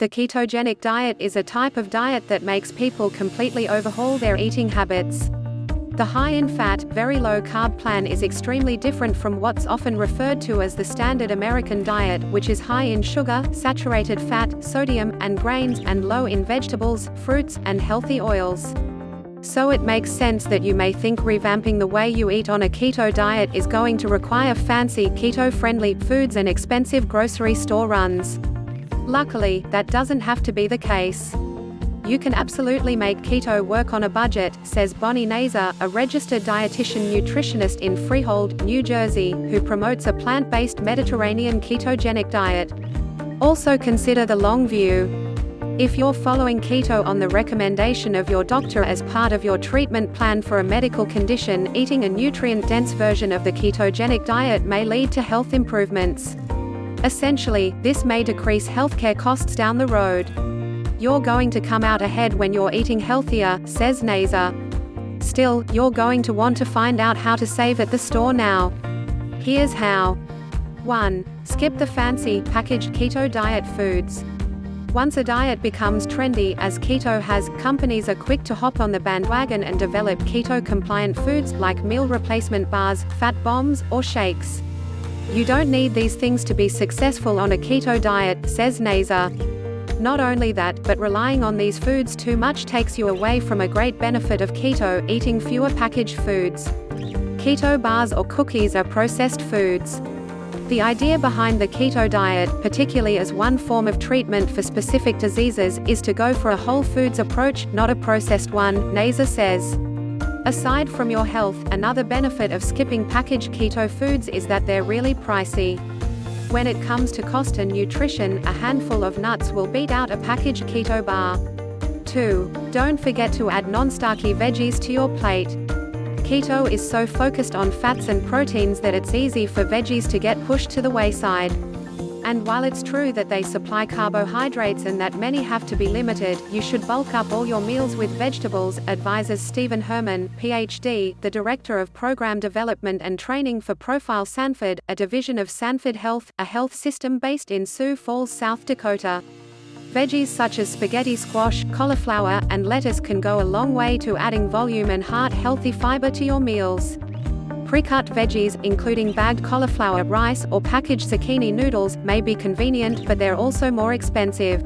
The ketogenic diet is a type of diet that makes people completely overhaul their eating habits. The high in fat, very low carb plan is extremely different from what's often referred to as the standard American diet, which is high in sugar, saturated fat, sodium, and grains, and low in vegetables, fruits, and healthy oils. So it makes sense that you may think revamping the way you eat on a keto diet is going to require fancy, keto-friendly foods and expensive grocery store runs. Luckily, that doesn't have to be the case. You can absolutely make keto work on a budget, says Bonnie Nazer, a registered dietitian nutritionist in Freehold, New Jersey, who promotes a plant-based Mediterranean ketogenic diet. Also consider the long view. If you're following keto on the recommendation of your doctor as part of your treatment plan for a medical condition, eating a nutrient-dense version of the ketogenic diet may lead to health improvements. Essentially, this may decrease healthcare costs down the road. You're going to come out ahead when you're eating healthier, says Nazer. Still, you're going to want to find out how to save at the store now. Here's how. 1. Skip the fancy, packaged keto diet foods. Once a diet becomes trendy, as keto has, companies are quick to hop on the bandwagon and develop keto-compliant foods, like meal replacement bars, fat bombs, or shakes. You don't need these things to be successful on a keto diet, says Nazer. Not only that, but relying on these foods too much takes you away from a great benefit of keto, eating fewer packaged foods. Keto bars or cookies are processed foods. The idea behind the keto diet, particularly as one form of treatment for specific diseases, is to go for a whole foods approach, not a processed one, Nazer says. Aside from your health, another benefit of skipping packaged keto foods is that they're really pricey. When it comes to cost and nutrition, a handful of nuts will beat out a packaged keto bar. 2. Don't forget to add non-starchy veggies to your plate. Keto is so focused on fats and proteins that it's easy for veggies to get pushed to the wayside. And while it's true that they supply carbohydrates and that many have to be limited, you should bulk up all your meals with vegetables, advises Stephen Herman, PhD, the Director of Program Development and Training for Profile Sanford, a division of Sanford Health, a health system based in Sioux Falls, South Dakota. Veggies such as spaghetti squash, cauliflower, and lettuce can go a long way to adding volume and heart-healthy fiber to your meals. Pre-cut veggies, including bagged cauliflower, rice, or packaged zucchini noodles, may be convenient, but they're also more expensive.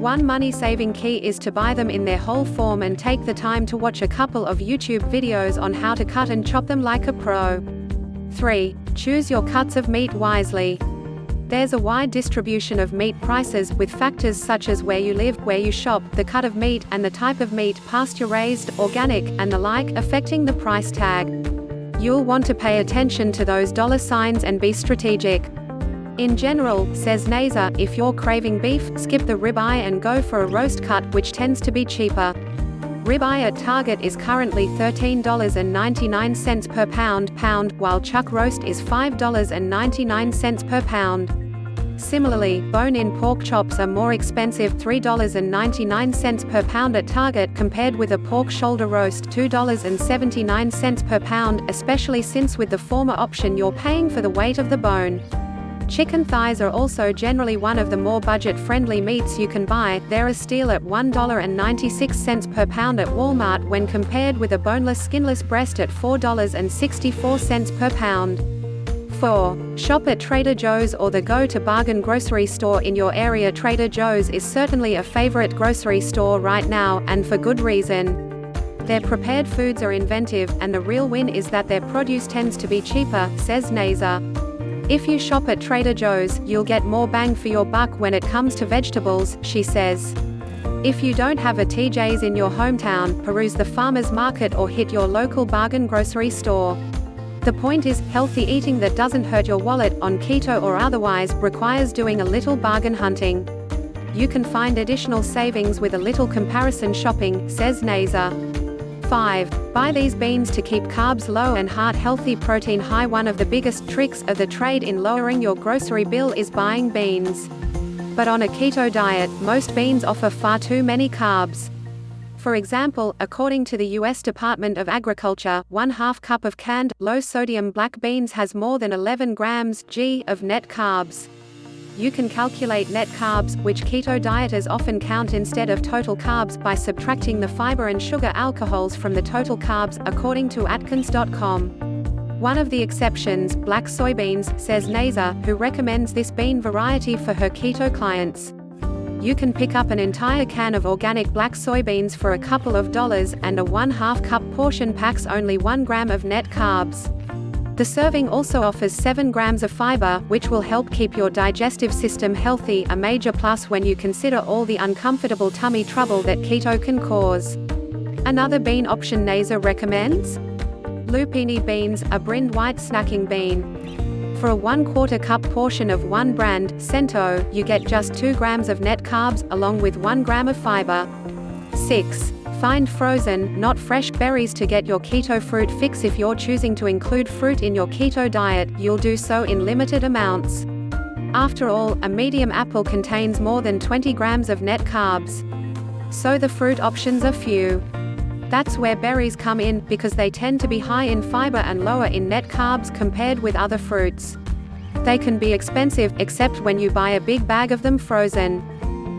One money-saving key is to buy them in their whole form and take the time to watch a couple of YouTube videos on how to cut and chop them like a pro. 3. Choose your cuts of meat wisely. There's a wide distribution of meat prices, with factors such as where you live, where you shop, the cut of meat, and the type of meat, pasture-raised, organic, and the like, affecting the price tag. You'll want to pay attention to those dollar signs and be strategic. In general, says Nazer, if you're craving beef, skip the ribeye and go for a roast cut, which tends to be cheaper. Ribeye at Target is currently $13.99 per pound, while chuck roast is $5.99 per pound. Similarly, bone-in pork chops are more expensive, $3.99 per pound at Target, compared with a pork shoulder roast, $2.79 per pound, especially since with the former option you're paying for the weight of the bone. Chicken thighs are also generally one of the more budget-friendly meats you can buy. They're a steal at $1.96 per pound at Walmart when compared with a boneless skinless breast at $4.64 per pound. 4. Shop at Trader Joe's or the go-to-bargain grocery store in your area. Trader Joe's is certainly a favorite grocery store right now, and for good reason. Their prepared foods are inventive, and the real win is that their produce tends to be cheaper, says Nazer. If you shop at Trader Joe's, you'll get more bang for your buck when it comes to vegetables, she says. If you don't have a TJ's in your hometown, peruse the farmer's market or hit your local bargain grocery store. The point is, healthy eating that doesn't hurt your wallet, on keto or otherwise, requires doing a little bargain hunting. You can find additional savings with a little comparison shopping, says Nazer. 5. Buy these beans to keep carbs low and heart healthy, protein high. One of the biggest tricks of the trade in lowering your grocery bill is buying beans. But on a keto diet, most beans offer far too many carbs. For example, according to the U.S. Department of Agriculture, 1/2 cup of canned, low-sodium black beans has more than 11 grams (g) of net carbs. you can calculate net carbs, which keto dieters often count instead of total carbs, by subtracting the fiber and sugar alcohols from the total carbs, according to Atkins.com. One of the exceptions, black soybeans, says Nazer, who recommends this bean variety for her keto clients. You can pick up an entire can of organic black soybeans for a couple of dollars, and a 1/2 cup portion packs only 1 gram of net carbs. The serving also offers 7 grams of fiber, which will help keep your digestive system healthy, a major plus when you consider all the uncomfortable tummy trouble that keto can cause. Another bean option Nazer recommends? Lupini beans, a brind white snacking bean. For a 1/4 cup portion of one brand, Cento, you get just 2 grams of net carbs, along with 1 gram of fiber. 6. Find frozen, not fresh berries to get your keto fruit fix. If you're choosing to include fruit in your keto diet, you'll do so in limited amounts. After all, a medium apple contains more than 20 grams of net carbs. So the fruit options are few. That's where berries come in, because they tend to be high in fiber and lower in net carbs compared with other fruits. They can be expensive, except when you buy a big bag of them frozen.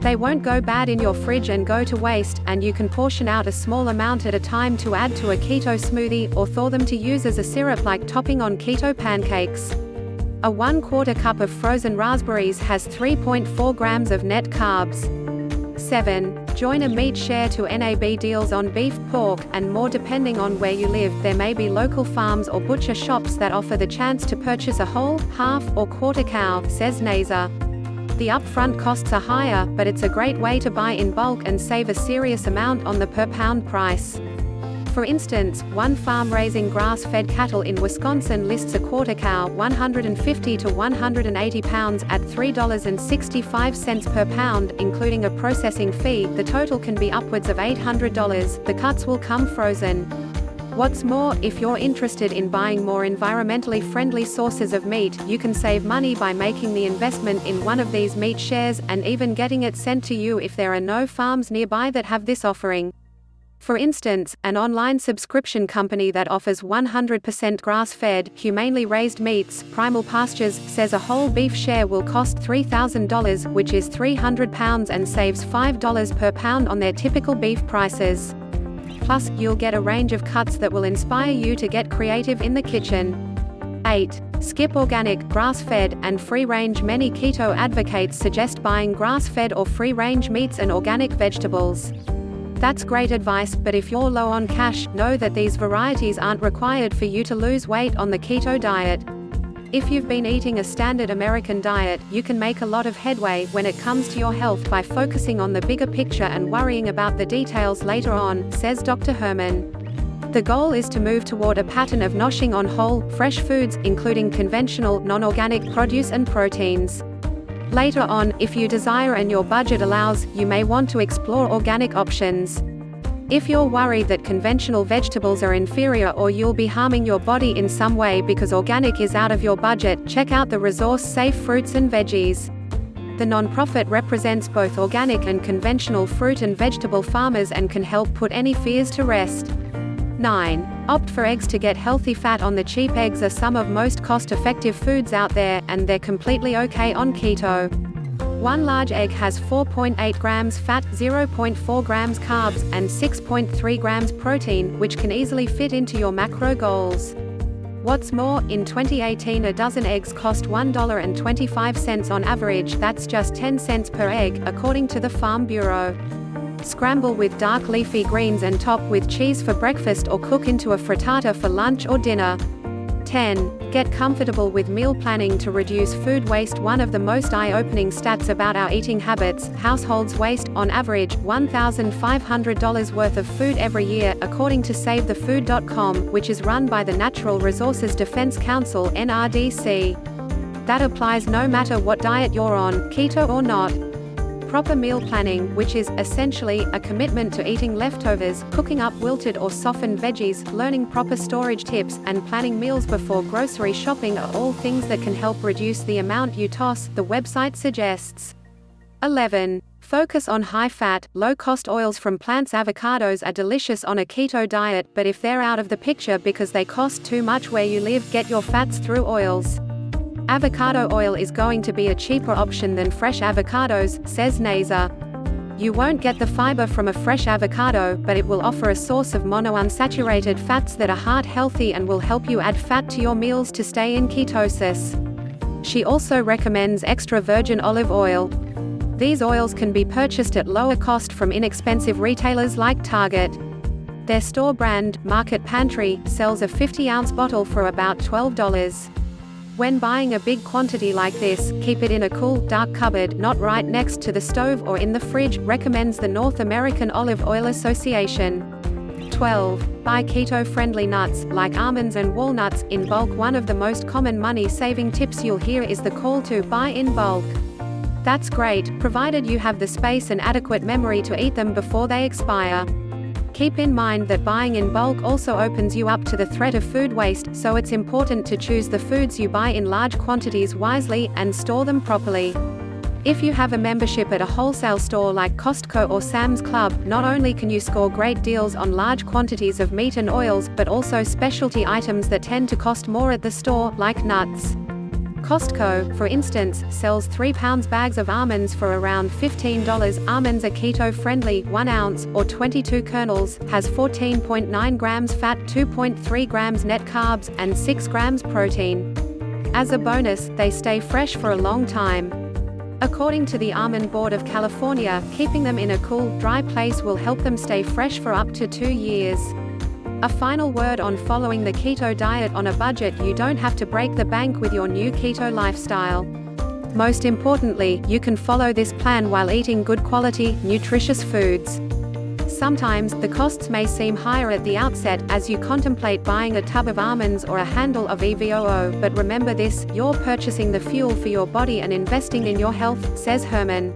They won't go bad in your fridge and go to waste, and you can portion out a small amount at a time to add to a keto smoothie, or thaw them to use as a syrup like topping on keto pancakes. A 1/4 cup of frozen raspberries has 3.4 grams of net carbs. 7. Join a meat share to NAB deals on beef, pork, and more. Depending on where you live, there may be local farms or butcher shops that offer the chance to purchase a whole, half, or quarter cow, says Nazer. The upfront costs are higher, but it's a great way to buy in bulk and save a serious amount on the per-pound price. For instance, one farm raising grass-fed cattle in Wisconsin lists a quarter cow, 150 to 180 pounds, at $3.65 per pound, including a processing fee. The total can be upwards of $800. The cuts will come frozen. What's more, if you're interested in buying more environmentally friendly sources of meat, you can save money by making the investment in one of these meat shares, and even getting it sent to you if there are no farms nearby that have this offering. For instance, an online subscription company that offers 100% grass-fed, humanely raised meats, Primal Pastures, says a whole beef share will cost $3,000, which is £300, and saves $5 per pound on their typical beef prices. Plus, you'll get a range of cuts that will inspire you to get creative in the kitchen. 8. Skip organic, grass-fed, and free-range. Many keto advocates suggest buying grass-fed or free-range meats and organic vegetables. That's great advice, but if you're low on cash, know that these varieties aren't required for you to lose weight on the keto diet. If you've been eating a standard American diet, you can make a lot of headway when it comes to your health by focusing on the bigger picture and worrying about the details later on, says Dr. Herman. The goal is to move toward a pattern of noshing on whole, fresh foods, including conventional, non-organic produce and proteins. Later on, if you desire and your budget allows, you may want to explore organic options. If you're worried that conventional vegetables are inferior or you'll be harming your body in some way because organic is out of your budget, check out the resource-safe fruits and veggies. The nonprofit represents both organic and conventional fruit and vegetable farmers and can help put any fears to rest. 9. Opt for eggs to get healthy fat on the cheap. Eggs are some of most cost-effective foods out there, and they're completely okay on keto. One large egg has 4.8 grams fat, 0.4 grams carbs, and 6.3 grams protein, which can easily fit into your macro goals. What's more, in 2018 a dozen eggs cost $1.25 on average. That's just 10 cents per egg, according to the Farm Bureau. Scramble with dark leafy greens and top with cheese for breakfast, or cook into a frittata for lunch or dinner. 10. Get comfortable with meal planning to reduce food waste. One of the most eye-opening stats about our eating habits: households waste, on average, $1,500 worth of food every year, according to SaveTheFood.com, which is run by the Natural Resources Defense Council (NRDC). That applies no matter what diet you're on, keto or not. Proper meal planning, which is, essentially, a commitment to eating leftovers, cooking up wilted or softened veggies, learning proper storage tips, and planning meals before grocery shopping are all things that can help reduce the amount you toss, the website suggests. 11. Focus on high-fat, low-cost oils from plants. Avocados are delicious on a keto diet, but if they're out of the picture because they cost too much where you live, get your fats through oils. Avocado oil is going to be a cheaper option than fresh avocados, says Nazer. You won't get the fiber from a fresh avocado, but it will offer a source of monounsaturated fats that are heart-healthy and will help you add fat to your meals to stay in ketosis. She also recommends extra virgin olive oil. These oils can be purchased at lower cost from inexpensive retailers like Target. Their store brand, Market Pantry, sells a 50-ounce bottle for about $12. When buying a big quantity like this, keep it in a cool, dark cupboard, not right next to the stove or in the fridge, recommends the North American Olive Oil Association. 12. Buy keto-friendly nuts, like almonds and walnuts, in bulk. One of the most common money-saving tips you'll hear is the call to buy in bulk. That's great, provided you have the space and adequate memory to eat them before they expire. Keep in mind that buying in bulk also opens you up to the threat of food waste, so it's important to choose the foods you buy in large quantities wisely, and store them properly. If you have a membership at a wholesale store like Costco or Sam's Club, not only can you score great deals on large quantities of meat and oils, but also specialty items that tend to cost more at the store, like nuts. Costco, for instance, sells 3-pound bags of almonds for around $15. Almonds are keto-friendly, 1 ounce, or 22 kernels, has 14.9 grams fat, 2.3 grams net carbs, and 6 grams protein. As a bonus, they stay fresh for a long time. According to the Almond Board of California, keeping them in a cool, dry place will help them stay fresh for up to 2 years. A final word on following the keto diet on a budget: you don't have to break the bank with your new keto lifestyle. Most importantly, you can follow this plan while eating good quality, nutritious foods. Sometimes, the costs may seem higher at the outset, as you contemplate buying a tub of almonds or a handle of EVOO, but remember this: you're purchasing the fuel for your body and investing in your health, says Herman.